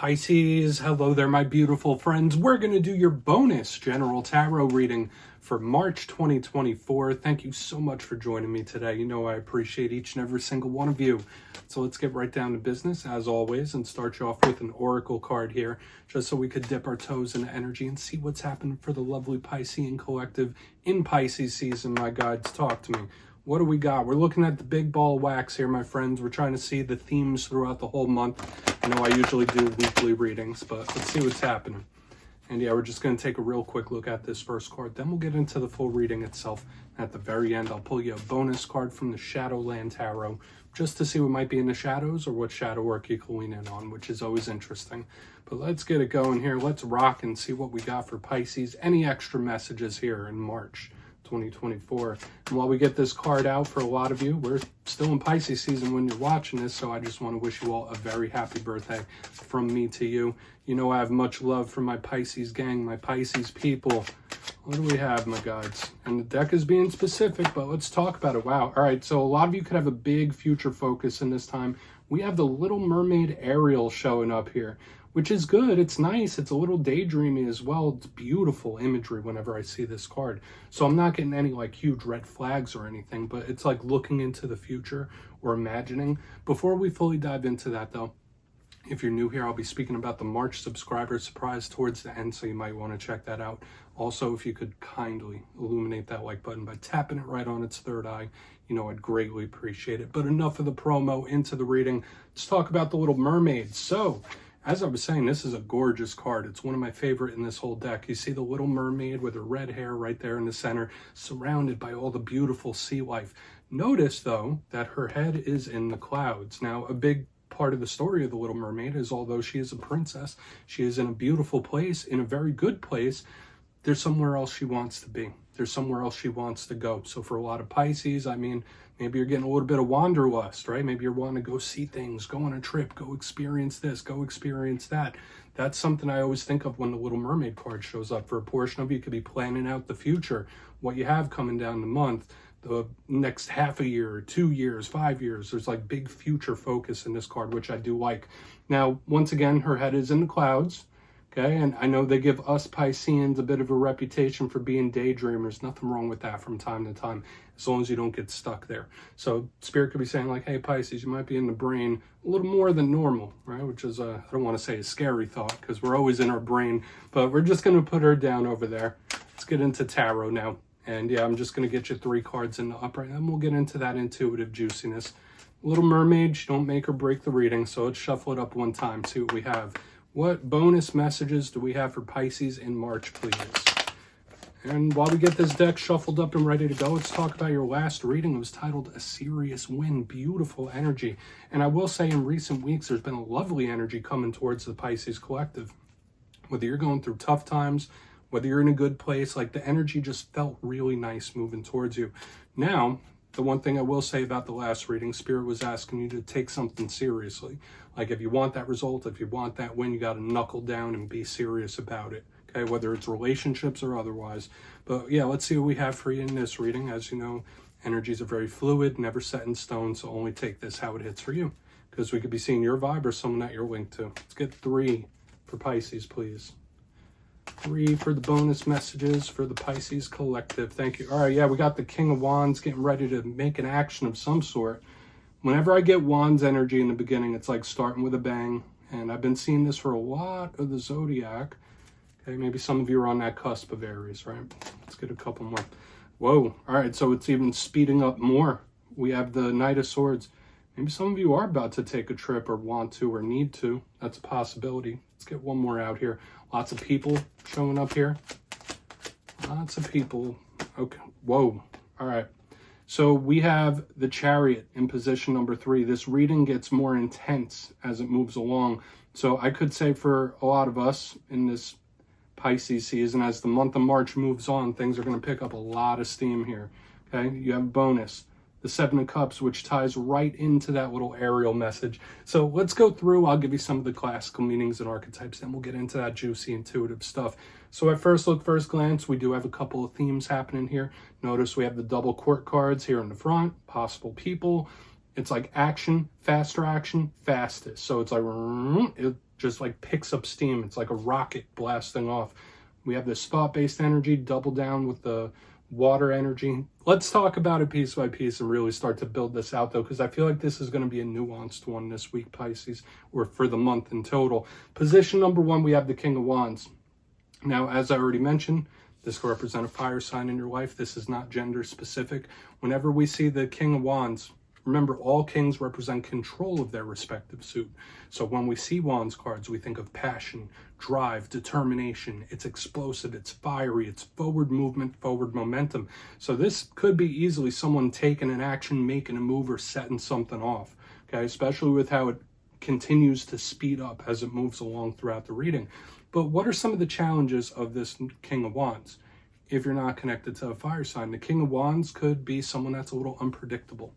Pisces, hello there, my beautiful friends. We're going to do your bonus general tarot reading for March 2024. Thank you so much for joining me today. You know I appreciate each and every single one of you. So let's get right down to business, as always, and start you off with an oracle card here, just so we could dip our toes into energy and see what's happening for the lovely Piscean collective in Pisces season. My guides, talk to me. What do we got? We're looking at the big ball of wax here, my friends. We're trying to see the themes throughout the whole month. I know I usually do weekly readings, but let's see what's happening. And yeah, we're just going to take a real quick look at this first card. Then we'll get into the full reading itself. At the very end, I'll pull you a bonus card from the Shadowland Tarot, just to see what might be in the shadows or what shadow work you can lean in on, which is always interesting. But let's get it going here. Let's rock and see what we got for Pisces. Any extra messages here in March 2024. And while we get this card out, for a lot of you, we're still in Pisces season when you're watching this, so I just want to wish you all a very happy birthday from me to you. You know I have much love for my Pisces gang, my Pisces people. What do we have, my guides? And the deck is being specific, but let's talk about it. Wow. All right, so a lot of you could have a big future focus in this time. We have the Little Mermaid Ariel showing up here, which is good. It's nice. It's a little daydreamy as well. It's beautiful imagery whenever I see this card. So I'm not getting any like huge red flags or anything, but it's like looking into the future or imagining. Before we fully dive into that though, if you're new here, I'll be speaking about the March subscriber surprise towards the end, so you might want to check that out. Also, if you could kindly illuminate that like button by tapping it right on its third eye, you know I'd greatly appreciate it. But enough of the promo, into the reading. Let's talk about the Little Mermaid. So, as I was saying, this is a gorgeous card. It's one of my favorite in this whole deck. You see the Little Mermaid with her red hair right there in the center, surrounded by all the beautiful sea life. Notice, though, that her head is in the clouds. Now, a big part of the story of the Little Mermaid is, although she is a princess, she is in a beautiful place, in a very good place, there's somewhere else she wants to be. There's somewhere else she wants to go. So for a lot of Pisces, I mean, maybe you're getting a little bit of wanderlust, right? Maybe you're wanting to go see things, go on a trip, go experience this, go experience that. That's something I always think of when the Little Mermaid card shows up. For a portion of you, could be planning out the future, what you have coming down the month, the next half a year, 2 years, 5 years. There's like big future focus in this card, which I do like. Now, once again, her head is in the clouds. Okay, and I know they give us Pisceans a bit of a reputation for being daydreamers. Nothing wrong with that from time to time, as long as you don't get stuck there. So Spirit could be saying like, hey, Pisces, you might be in the brain a little more than normal, right? Which is, I don't want to say a scary thought, because we're always in our brain, but we're just going to put her down over there. Let's get into tarot now. And yeah, I'm just going to get you 3 cards in the upright, and we'll get into that intuitive juiciness. Little Mermaid, you don't make or break the reading, so let's shuffle it up one time, see what we have. What bonus messages do we have for Pisces in March, please? And while we get this deck shuffled up and ready to go, let's talk about your last reading. It was titled A Serious Win. Beautiful energy. And I will say in recent weeks, there's been a lovely energy coming towards the Pisces collective. Whether you're going through tough times, whether you're in a good place, like the energy just felt really nice moving towards you. Now, the one thing I will say about the last reading, Spirit was asking you to take something seriously. Like if you want that result, if you want that win, you got to knuckle down and be serious about it. Okay, whether it's relationships or otherwise. But yeah, let's see what we have for you in this reading. As you know, energies are very fluid, never set in stone, so only take this how it hits for you. Because we could be seeing your vibe or someone that you're linked to. Let's get 3 for Pisces, please. 3 for the bonus messages for the Pisces collective. Thank you. All right, yeah, we got the King of Wands getting ready to make an action of some sort. Whenever I get Wands energy in the beginning, it's like starting with a bang. And I've been seeing this for a lot of the zodiac. Okay, maybe some of you are on that cusp of Aries, right? Let's get a couple more. Whoa. All right, so it's even speeding up more. We have the Knight of Swords. Maybe some of you are about to take a trip or want to or need to. That's a possibility. Let's get one more out here. Lots of people showing up here. Lots of people. Okay. Whoa. All right. So we have the Chariot in position number 3. This reading gets more intense as it moves along. So I could say for a lot of us in this Pisces season, as the month of March moves on, things are going to pick up a lot of steam here. Okay. You have bonus, the 7 of Cups, which ties right into that little Ariel message. So let's go through. I'll give you some of the classical meanings and archetypes, then we'll get into that juicy, intuitive stuff. So at first look, first glance, we do have a couple of themes happening here. Notice we have the double court cards here in the front, possible people. It's like action, faster action, fastest. So it's like just like picks up steam. It's like a rocket blasting off. We have this thought-based energy, double down with the water energy. Let's talk about it piece by piece and really start to build this out, though, because I feel like this is going to be a nuanced one this week, Pisces, or for the month in total. Position number 1, we have the King of Wands. Now, as I already mentioned, this could represent a fire sign in your life. This is not gender specific. Whenever we see the King of Wands, remember, all kings represent control of their respective suit. So when we see Wands cards, we think of passion, drive, determination. It's explosive, it's fiery, it's forward movement, forward momentum. So this could be easily someone taking an action, making a move, or setting something off, okay? Especially with how it continues to speed up as it moves along throughout the reading. But what are some of the challenges of this King of Wands? If you're not connected to a fire sign, the King of Wands could be someone that's a little unpredictable.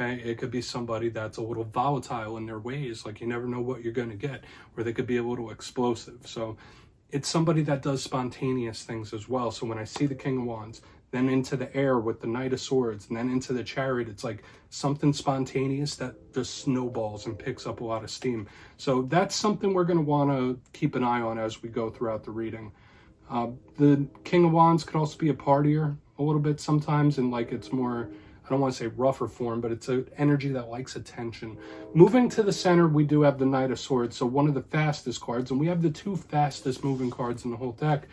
Okay, it could be somebody that's a little volatile in their ways, like you never know what you're going to get, or they could be a little explosive. So it's somebody that does spontaneous things as well. So when I see the King of Wands, then into the air with the Knight of Swords, and then into the Chariot, it's like something spontaneous that just snowballs and picks up a lot of steam. So that's something we're going to want to keep an eye on as we go throughout the reading. The King of Wands could also be a partier a little bit sometimes, and like it's more, I don't want to say rougher form, but it's an energy that likes attention. Moving to the center, we do have the Knight of Swords, so one of the fastest cards, and we have the 2 fastest moving cards in the whole deck,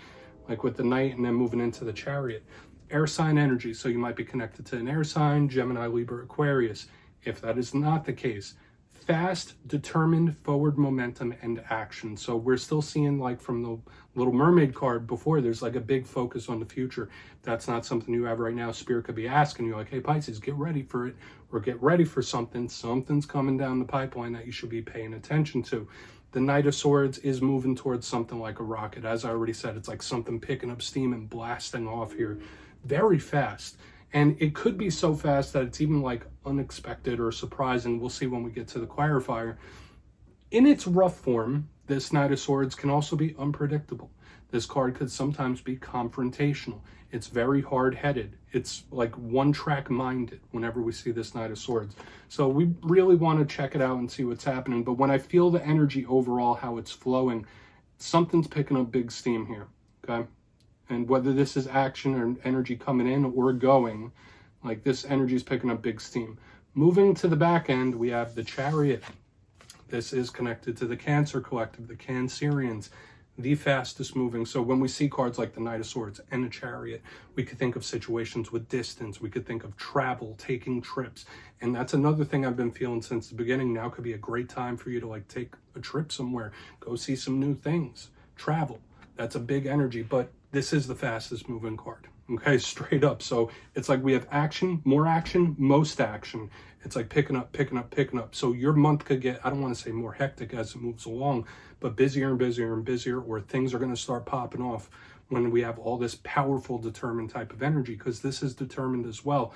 like with the Knight and then moving into the Chariot. Air sign energy, so you might be connected to an air sign, Gemini, Libra, Aquarius. If that is not the case, fast, determined, forward momentum, and action. So we're still seeing, like from the Little Mermaid card before, there's like a big focus on the future. That's not something you have right now. Spirit could be asking you, like, hey, Pisces, get ready for it, or get ready for something. Something's coming down the pipeline that you should be paying attention to. The Knight of Swords is moving towards something like a rocket. As I already said, it's like something picking up steam and blasting off here very fast. And it could be so fast that it's even like unexpected or surprising. We'll see when we get to the clarifier. In its rough form, this Knight of Swords can also be unpredictable. This card could sometimes be confrontational. It's very hard-headed. It's like one-track minded whenever we see this Knight of Swords. So we really want to check it out and see what's happening. But when I feel the energy overall, how it's flowing, something's picking up big steam here, okay? And whether this is action or energy coming in or going, like this energy is picking up big steam. Moving to the back end, we have the Chariot. This is connected to the Cancer Collective, the Cancerians, the fastest moving. So when we see cards like the Knight of Swords and the Chariot, we could think of situations with distance. We could think of travel, taking trips. And that's another thing I've been feeling since the beginning. Now could be a great time for you to like take a trip somewhere, go see some new things, travel. That's a big energy, but this is the fastest moving card, okay, straight up. So it's like we have action, more action, most action. It's like picking up, picking up, picking up. So your month could get, I don't want to say more hectic as it moves along, but busier and busier and busier, or things are going to start popping off when we have all this powerful, determined type of energy, because this is determined as well.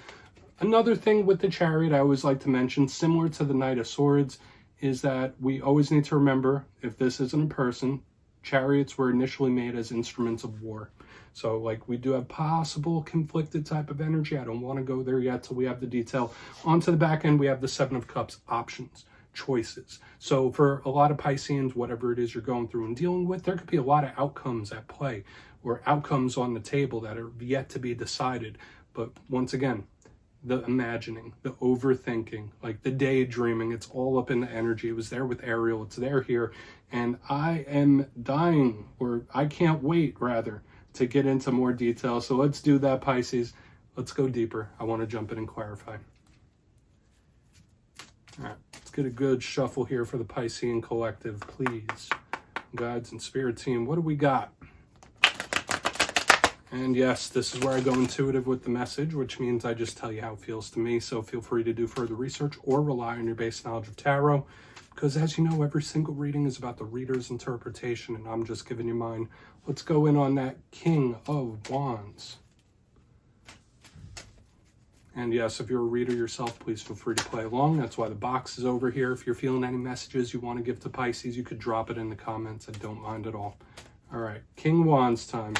Another thing with the Chariot I always like to mention, similar to the Knight of Swords, is that we always need to remember, if this isn't a person, chariots were initially made as instruments of war. So like we do have possible conflicted type of energy. I don't want to go there yet till we have the detail. Onto the back end, we have the 7 of Cups, options, choices. So for a lot of Pisceans, whatever it is you're going through and dealing with, there could be a lot of outcomes at play or outcomes on the table that are yet to be decided. But once again, the imagining, the overthinking, like the daydreaming, it's all up in the energy. It was there with Ariel, it's there here. And I am dying, or I can't wait, rather, to get into more detail. So let's do that, Pisces. Let's go deeper. I want to jump in and clarify. All right, let's get a good shuffle here for the Piscean collective, please. Guides and spirit team, what do we got? And yes, this is where I go intuitive with the message, which means I just tell you how it feels to me. So feel free to do further research or rely on your base knowledge of tarot. Because as you know, every single reading is about the reader's interpretation, and I'm just giving you mine. Let's go in on that King of Wands. And yes, if you're a reader yourself, please feel free to play along. That's why the box is over here. If you're feeling any messages you want to give to Pisces, you could drop it in the comments. I don't mind at all. All right, King Wands time.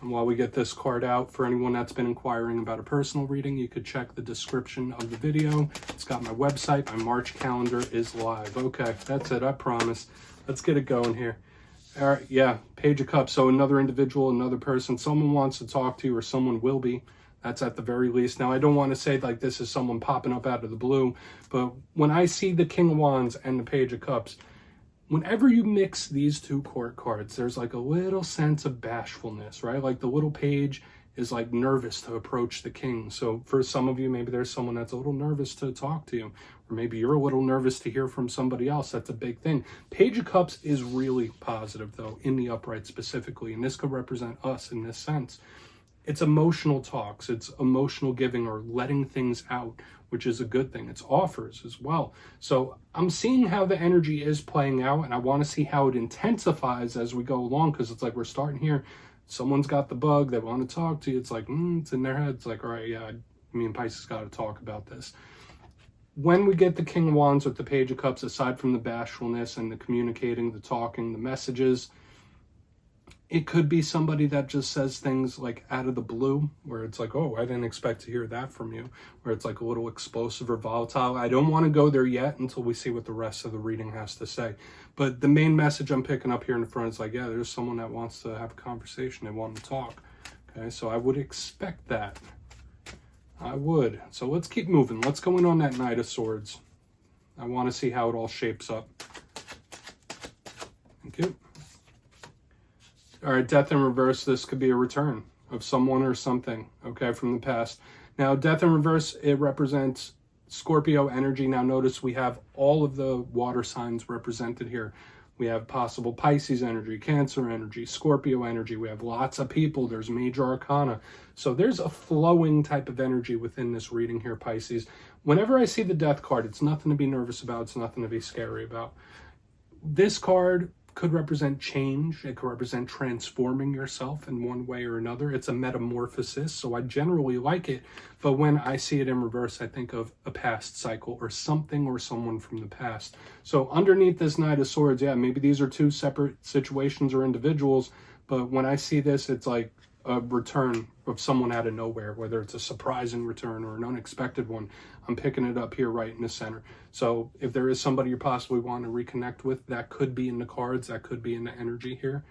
And while we get this card out, for anyone that's been inquiring about a personal reading, you could check the description of the video. It's got my website. My March calendar is live. Okay, that's it. I promise. Let's get it going here. All right, yeah, Page of Cups. So another individual, another person, someone wants to talk to you, or someone will be. That's at the very least. Now, I don't want to say like this is someone popping up out of the blue, but when I see the King of Wands and the Page of Cups, whenever you mix these two court cards, there's like a little sense of bashfulness, right? Like the little page is like nervous to approach the king. So for some of you, maybe there's someone that's a little nervous to talk to you, or maybe you're a little nervous to hear from somebody else. That's a big thing. Page of Cups is really positive though, in the upright specifically, and this could represent us in this sense. It's emotional talks, it's emotional giving or letting things out, which is a good thing. It's offers as well. So I'm seeing how the energy is playing out, and I want to see how it intensifies as we go along, because it's like we're starting here. Someone's got the bug, they want to talk to you. It's like, it's in their head. It's like, all right, yeah, me and Pisces got to talk about this. When we get the King of Wands with the Page of Cups, aside from the bashfulness and the communicating, the talking, the messages, it could be somebody that just says things like out of the blue, where it's like, oh, I didn't expect to hear that from you, where it's like a little explosive or volatile. I don't want to go there yet until we see what the rest of the reading has to say. But the main message I'm picking up here in the front is like, yeah, there's someone that wants to have a conversation. They want to talk. Okay, so I would expect that. I would. So let's keep moving. Let's go in on that Knight of Swords. I want to see how it all shapes up. Thank you. All right, Death in Reverse, this could be a return of someone or something, okay, from the past. Now, Death in Reverse, it represents Scorpio energy. Now, notice we have all of the water signs represented here. We have possible Pisces energy, Cancer energy, Scorpio energy. We have lots of people. There's major arcana. So there's a flowing type of energy within this reading here, Pisces. Whenever I see the Death card, it's nothing to be nervous about. It's nothing to be scary about. This card could represent change. It could represent transforming yourself in one way or another. It's a metamorphosis, so I generally like it. But when I see it in reverse, I think of a past cycle or something or someone from the past. So underneath this Knight of Swords, yeah, maybe these are two separate situations or individuals, but when I see this, it's like a return of someone out of nowhere, whether it's a surprising return or an unexpected one. I'm picking it up here right in the center. So if there is somebody you possibly want to reconnect with, that could be in the cards, that could be in the energy here.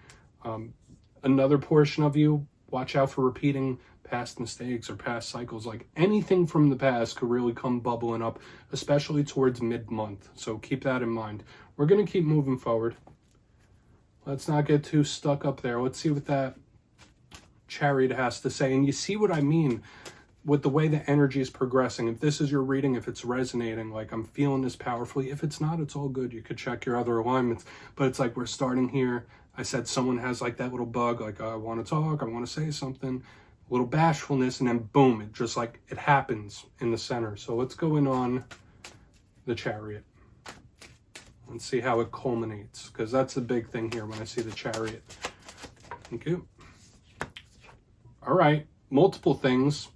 Another portion of you, watch out for repeating past mistakes or past cycles. Like anything from the past could really come bubbling up, especially towards mid-month. So keep that in mind. We're going to keep moving forward. Let's not get too stuck up there. Let's see what that Chariot has to say. And you see what I mean with the way the energy is progressing. If this is your reading, if it's resonating, like I'm feeling this powerfully. If it's not, it's all good. You could check your other alignments. But it's like we're starting here. I said someone has like that little bug, like I want to talk, I want to say something, a little bashfulness, and then boom, it just like it happens in the center. So let's go in on the Chariot and see how it culminates, because that's the big thing here when I see the Chariot. Thank you. All right, multiple things,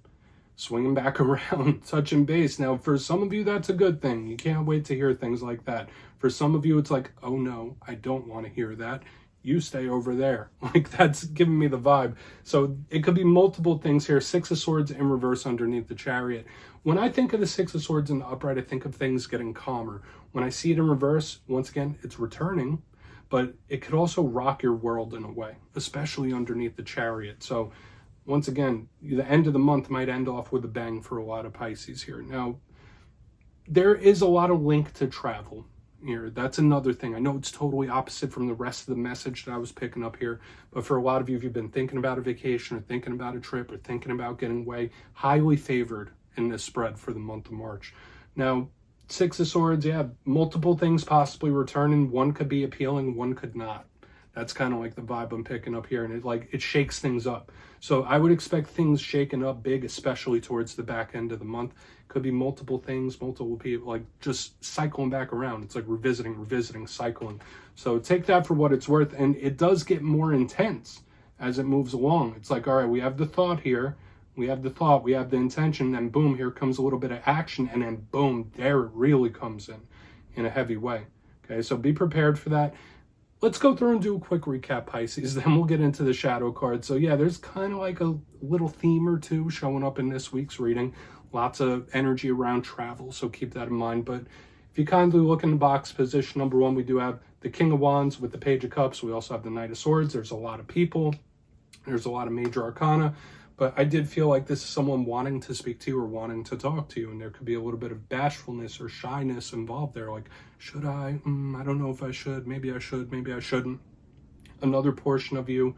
swinging back around, touching base. Now, for some of you, that's a good thing. You can't wait to hear things like that. For some of you, it's like, oh no, I don't want to hear that. You stay over there. Like that's giving me the vibe. So it could be multiple things here. Six of Swords in reverse underneath the Chariot. When I think of the Six of Swords in the upright, I think of things getting calmer. When I see it in reverse, once again, it's returning, but it could also rock your world in a way, especially underneath the Chariot. So once again, the end of the month might end off with a bang for a lot of Pisces here. Now, there is a lot of link to travel here. That's another thing. I know it's totally opposite from the rest of the message that I was picking up here, but for a lot of you, if you've been thinking about a vacation or thinking about a trip or thinking about getting away, highly favored in this spread for the month of March. Now, Six of Swords, yeah, multiple things possibly returning. One could be appealing, one could not. That's kind of like the vibe I'm picking up here, and it shakes things up. So I would expect things shaken up big, especially towards the back end of the month. Could be multiple things, multiple people, like just cycling back around. It's like revisiting, cycling. So take that for what it's worth, and it does get more intense as it moves along. It's like, all right, we have the thought here, we have the thought, we have the intention, and boom, here comes a little bit of action, and then boom, there it really comes in a heavy way. Okay, so be prepared for that. let's go through and do a quick recap, Pisces. Then we'll get into the shadow card. So yeah, there's kind of like a little theme or two showing up in this week's reading. Lots of energy around travel, so keep that in mind. But if you kindly look in the box, position number 1, we do have the King of Wands with the Page of Cups. We also have the Knight of Swords. There's a lot of people. There's a lot of major arcana. But I did feel like this is someone wanting to speak to you or wanting to talk to you. And there could be a little bit of bashfulness or shyness involved there. Like, should I? I don't know if I should. Maybe I should. Maybe I shouldn't. Another portion of you,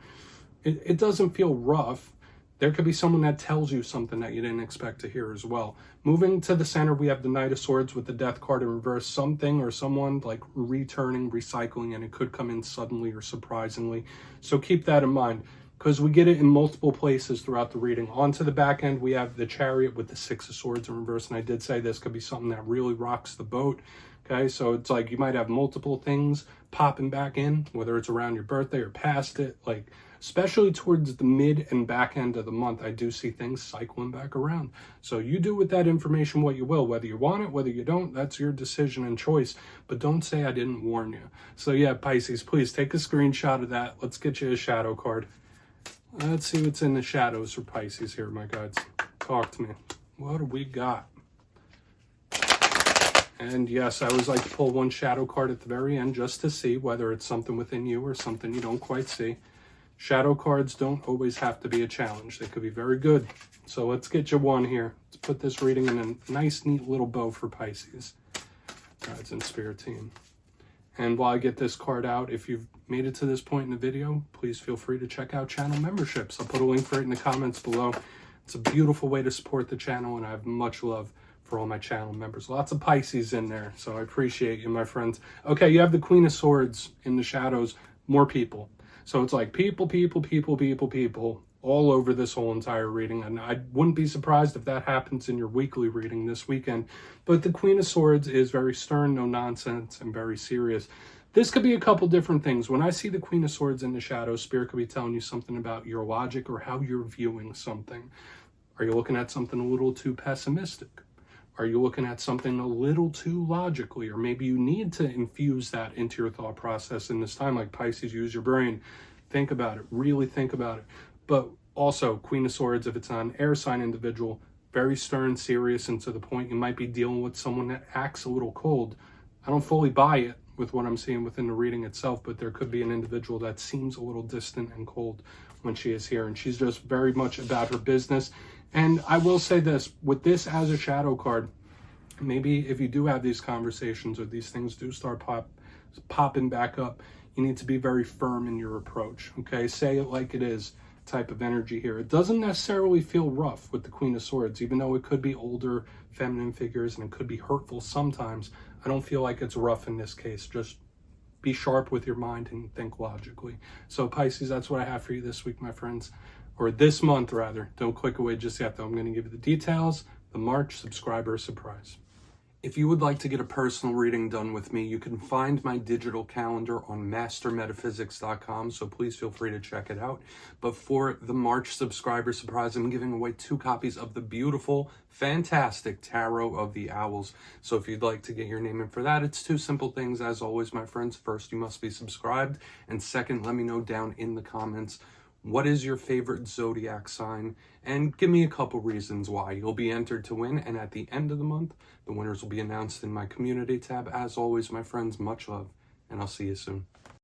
it doesn't feel rough. There could be someone that tells you something that you didn't expect to hear as well. Moving to the center, we have the Knight of Swords with the Death card in reverse. Something or someone like returning, recycling, and it could come in suddenly or surprisingly. So keep that in mind, because we get it in multiple places throughout the reading. Onto the back end, we have the Chariot with the Six of Swords in reverse. And I did say this could be something that really rocks the boat. Okay, so it's like you might have multiple things popping back in, whether it's around your birthday or past it. Like, especially towards the mid and back end of the month, I do see things cycling back around. So you do with that information what you will, whether you want it, whether you don't, that's your decision and choice. But don't say I didn't warn you. So yeah, Pisces, please take a screenshot of that. Let's get you a shadow card. Let's see what's in the shadows for Pisces here, my guides. Talk to me. What do we got? And yes, I always like to pull one shadow card at the very end just to see whether it's something within you or something you don't quite see. Shadow cards don't always have to be a challenge. They could be very good. So let's get you one here. Let's put this reading in a nice, neat little bow for Pisces. Guides and Spirit Team. And while I get this card out, if you've made it to this point in the video, please feel free to check out channel memberships. I'll put a link for it in the comments below. It's a beautiful way to support the channel, and I have much love for all my channel members. Lots of Pisces in there, so I appreciate you, my friends. Okay, you have the Queen of Swords in the shadows, more people. So it's like people all over this whole entire reading. And I wouldn't be surprised if that happens in your weekly reading this weekend. But the Queen of Swords is very stern, no nonsense, and very serious. This could be a couple different things. When I see the Queen of Swords in the shadows, Spirit could be telling you something about your logic or how you're viewing something. Are you looking at something a little too pessimistic? Are you looking at something a little too logically? Or maybe you need to infuse that into your thought process in this time. Like Pisces, use your brain. Think about it. Really think about it. But also, Queen of Swords, if it's an air sign individual, very stern, serious, and to the point. You might be dealing with someone that acts a little cold. I don't fully buy it with what I'm seeing within the reading itself, but there could be an individual that seems a little distant and cold when she is here. And she's just very much about her business. And I will say this, with this as a shadow card, maybe if you do have these conversations or these things do start popping back up, you need to be very firm in your approach, okay? Say it like it is type of energy here. It doesn't necessarily feel rough with the Queen of Swords, even though it could be older feminine figures and it could be hurtful sometimes. I don't feel like it's rough in this case. Just be sharp with your mind and think logically. So Pisces, that's what I have for you this week, my friends. Or this month, rather. Don't click away just yet, though. I'm going to give you the details, the March subscriber surprise. If you would like to get a personal reading done with me, you can find my digital calendar on mastermetaphysics.com, so please feel free to check it out. But for the March subscriber surprise, I'm giving away 2 copies of the beautiful, fantastic Tarot of the Owls. So if you'd like to get your name in for that, it's 2 simple things, as always, my friends. First, you must be subscribed, and second, let me know down in the comments, what is your favorite zodiac sign? And give me a couple reasons why. You'll be entered to win, and at the end of the month, the winners will be announced in my community tab. As always, my friends, much love, and I'll see you soon.